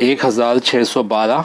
1612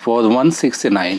4169।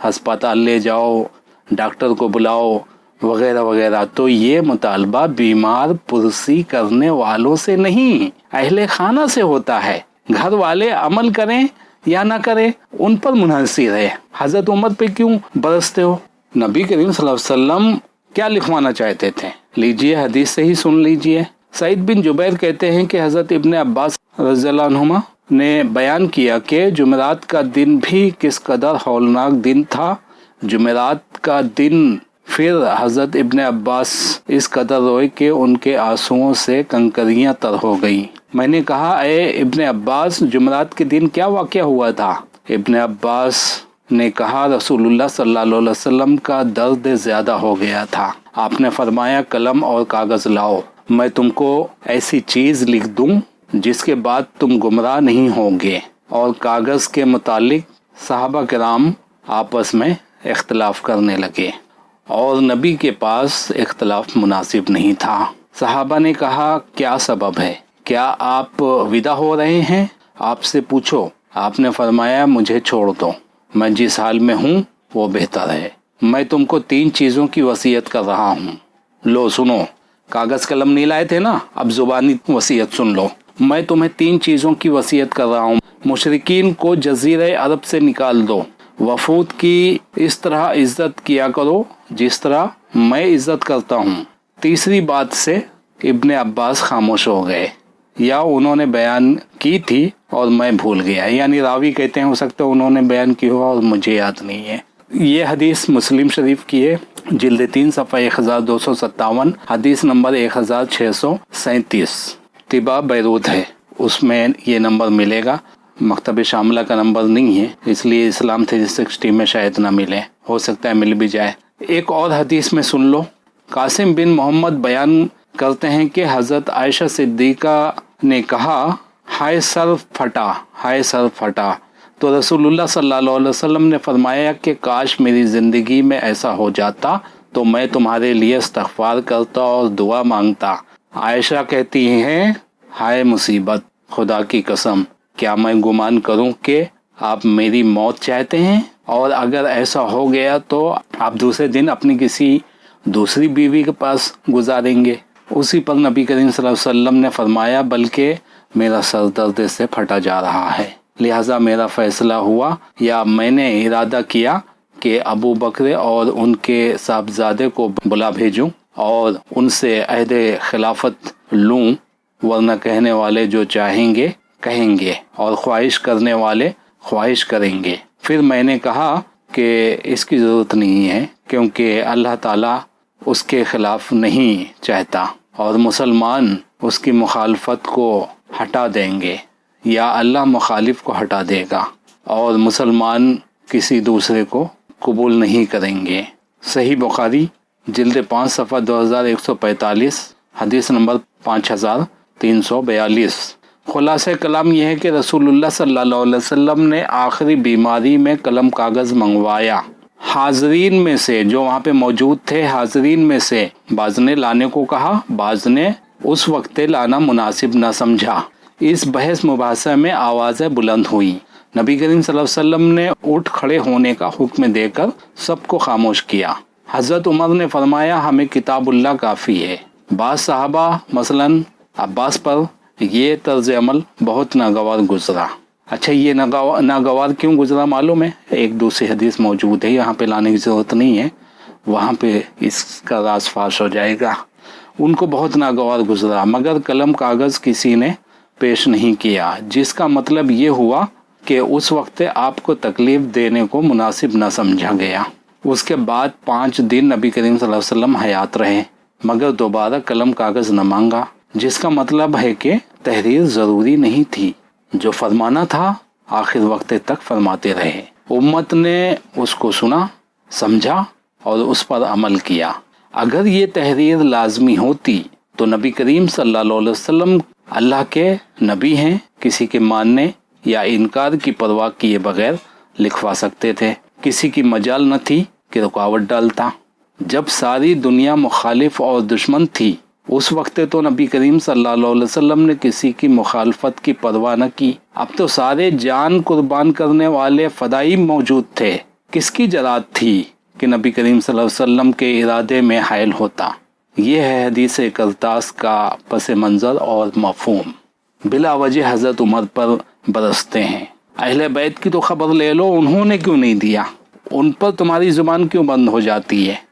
ہسپتال لے جاؤ، ڈاکٹر کو بلاؤ وغیرہ وغیرہ، تو یہ مطالبہ بیمار پرسی کرنے والوں سے نہیں، اہل خانہ سے ہوتا ہے۔ گھر والے عمل کریں یا نہ کریں ان پر منحصر ہے۔ حضرت عمر پہ کیوں برستے ہو؟ نبی کریم صلی اللہ علیہ وسلم کیا لکھوانا چاہتے تھے؟ لیجئے حدیث سے ہی سن لیجئے۔ سعید بن جبیر کہتے ہیں کہ حضرت ابن عباس رضی اللہ عنہما نے بیان کیا کہ جمعرات کا دن بھی کس قدر ہولناک دن تھا۔ جمعرات کا دن پھر حضرت ابن عباس اس قدر روئے کہ ان کے آنسوؤں سے کنکریاں تر ہو گئیں۔ میں نے کہا اے ابن عباس، جمعرات کے دن کیا واقعہ ہوا تھا؟ ابن عباس نے کہا رسول اللہ صلی اللہ علیہ وسلم کا درد زیادہ ہو گیا تھا۔ آپ نے فرمایا قلم اور کاغذ لاؤ، میں تم کو ایسی چیز لکھ دوں جس کے بعد تم گمراہ نہیں ہوگے۔ اور کاغذ کے متعلق صحابہ کرام آپس میں اختلاف کرنے لگے اور نبی کے پاس اختلاف مناسب نہیں تھا۔ صحابہ نے کہا کیا سبب ہے؟ کیا آپ ودا ہو رہے ہیں؟ آپ سے پوچھو۔ آپ نے فرمایا مجھے چھوڑ دو، میں جس حال میں ہوں وہ بہتر ہے۔ میں تم کو 3 چیزوں کی وصیت کر رہا ہوں، لو سنو۔ کاغذ قلم نہیں لائے تھے نا، اب زبانی وصیت سن لو۔ میں تمہیں 3 چیزوں کی وصیت کر رہا ہوں۔ مشرکین کو جزیرہ عرب سے نکال دو، وفود کی اس طرح عزت کیا کرو جس طرح میں عزت کرتا ہوں۔ تیسری بات سے ابن عباس خاموش ہو گئے، یا انہوں نے بیان کی تھی اور میں بھول گیا، یعنی راوی کہتے ہیں ہو سکتا ہے انہوں نے بیان کی ہوا اور مجھے یاد نہیں ہے۔ یہ حدیث مسلم شریف کی ہے، جلد 3 صفحہ 1257، حدیث نمبر 1637، طبع بیروت ہے، اس میں یہ نمبر ملے گا۔ مکتب شاملہ کا نمبر نہیں ہے، اس لیے اسلام 360 میں شاید نہ ملے، ہو سکتا ہے مل بھی جائے۔ ایک اور حدیث میں سن لو۔ قاسم بن محمد بیان کرتے ہیں کہ حضرت عائشہ صدیقہ نے کہا ہائے سر پھٹا، ہائے سر پھٹا، تو رسول اللہ صلی اللہ علیہ وسلم نے فرمایا کہ کاش میری زندگی میں ایسا ہو جاتا تو میں تمہارے لیے استغفار کرتا اور دعا مانگتا۔ عائشہ کہتی ہیں ہائے مصیبت، خدا کی قسم کیا میں گمان کروں کہ آپ میری موت چاہتے ہیں؟ اور اگر ایسا ہو گیا تو آپ دوسرے دن اپنی کسی دوسری بیوی کے پاس گزاریں گے۔ اسی پر نبی کریم صلی اللہ علیہ وسلم نے فرمایا بلکہ میرا سر درد سے پھٹا جا رہا ہے، لہٰذا میرا فیصلہ ہوا یا میں نے ارادہ کیا کہ ابو بکر اور ان کے صاحبزادے کو بلا بھیجوں اور ان سے عہد خلافت لوں، ورنہ کہنے والے جو چاہیں گے کہیں گے اور خواہش کرنے والے خواہش کریں گے۔ پھر میں نے کہا کہ اس کی ضرورت نہیں ہے کیونکہ اللہ تعالیٰ اس کے خلاف نہیں چاہتا اور مسلمان اس کی مخالفت کو ہٹا دیں گے، یا اللہ مخالف کو ہٹا دے گا اور مسلمان کسی دوسرے کو قبول نہیں کریں گے۔ صحیح بخاری جلد 5 صفحہ 2145، حدیث نمبر 5342۔ خلاصہ کلام یہ ہے کہ رسول اللہ صلی اللہ علیہ وسلم نے آخری بیماری میں قلم کاغذ منگوایا۔ حاضرین میں سے جو وہاں پہ موجود تھے، حاضرین میں سے بعض نے لانے کو کہا، بعض نے اس وقت لانا مناسب نہ سمجھا۔ اس بحث مباحثہ میں آوازیں بلند ہوئی۔ نبی کریم صلی اللہ علیہ وسلم نے اٹھ کھڑے ہونے کا حکم دے کر سب کو خاموش کیا۔ حضرت عمر نے فرمایا ہمیں کتاب اللہ کافی ہے۔ بعض صحابہ مثلاً عباس پر یہ طرز عمل بہت ناگوار گزرا۔ اچھا یہ ناگوار کیوں گزرا معلوم ہے؟ ایک دوسری حدیث موجود ہے، یہاں پہ لانے کی ضرورت نہیں ہے، وہاں پہ اس کا راز فاش ہو جائے گا۔ ان کو بہت ناگوار گزرا مگر قلم کاغذ کسی نے پیش نہیں کیا، جس کا مطلب یہ ہوا کہ اس وقت آپ کو تکلیف دینے کو مناسب نہ سمجھا گیا۔ اس کے بعد 5 دن نبی کریم صلی اللہ علیہ وسلم حیات رہے مگر دوبارہ قلم کاغذ نہ مانگا، جس کا مطلب ہے کہ تحریر ضروری نہیں تھی، جو فرمانا تھا آخر وقت تک فرماتے رہے۔ امت نے اس کو سنا، سمجھا اور اس پر عمل کیا۔ اگر یہ تحریر لازمی ہوتی تو نبی کریم صلی اللہ علیہ وسلم اللہ کے نبی ہیں، کسی کے ماننے یا انکار کی پرواہ کیے بغیر لکھوا سکتے تھے، کسی کی مجال نہ تھی کہ رکاوٹ ڈالتا۔ جب ساری دنیا مخالف اور دشمن تھی اس وقت تو نبی کریم صلی اللہ علیہ وسلم نے کسی کی مخالفت کی پرواہ نہ کی۔ اب تو سارے جان قربان کرنے والے فدائی موجود تھے، کس کی جرات تھی کہ نبی کریم صلی اللہ علیہ وسلم کے ارادے میں حائل ہوتا؟ یہ ہے حدیث کرتاس کا پس منظر اور مفہوم۔ بلا وجہ حضرت عمر پر برستے ہیں۔ اہل بیت کی تو خبر لے لو، انہوں نے کیوں نہیں دیا؟ ان پر تمہاری زبان کیوں بند ہو جاتی ہے؟